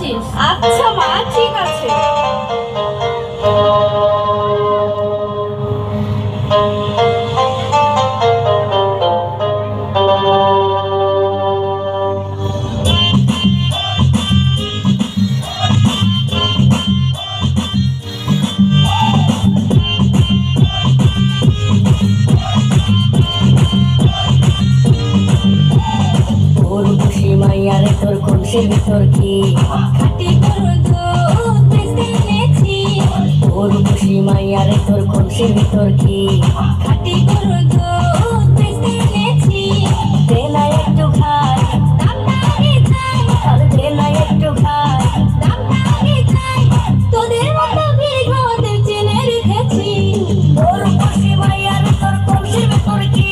আসিস। আচ্ছা মা, ঠিক আছে। তোর খুশি মাইয়ারে তোর খুশির ভিতর কি খাটি গরুর দুধ বেচতে এনেছি। তোর খুশি মাইয়ারে তোর খুশির ভিতর কি খাটি গরুর দুধ বেচতে এনেছি। দে না একটু খাই, দামটা আগে চাই, আর দে না একটু খাই। দামটা আগে চাই। তোদের মতো বিঘ্নদের চিনে রেখেছি। তোর খুশি মাইয়ারে তোর খুশির ভিতর কি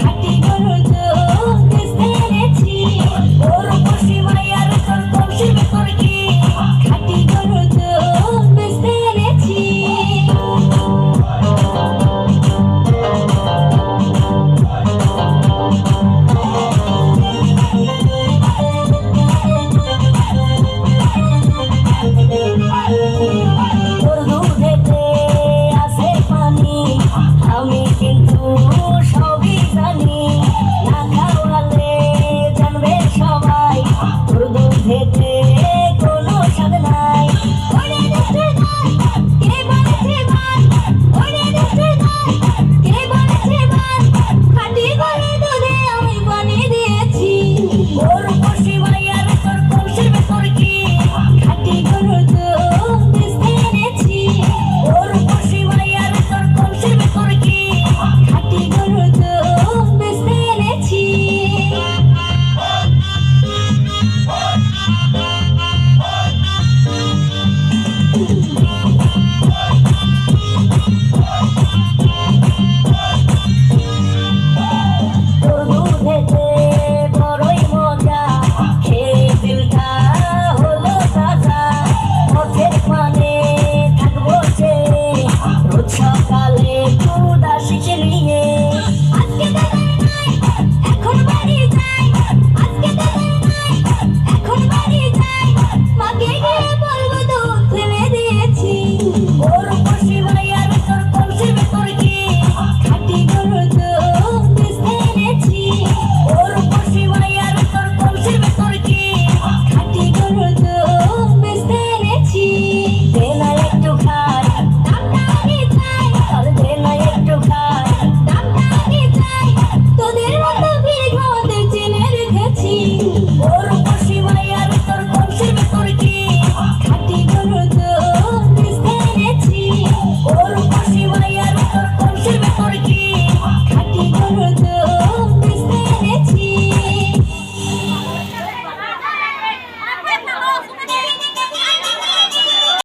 খাটি গরুর দুধ বেচতে এনেছি। তোর খুশি মাইয়ারে তোর খুশির ভিতর কি খাটি গরুর দুধ বেচতে এনেছি। তোর দুধেতে আছে পানি, আমি কিন্তু সবই জানি। না খাওয়ালে জানবে সবাই তোর দুধেতে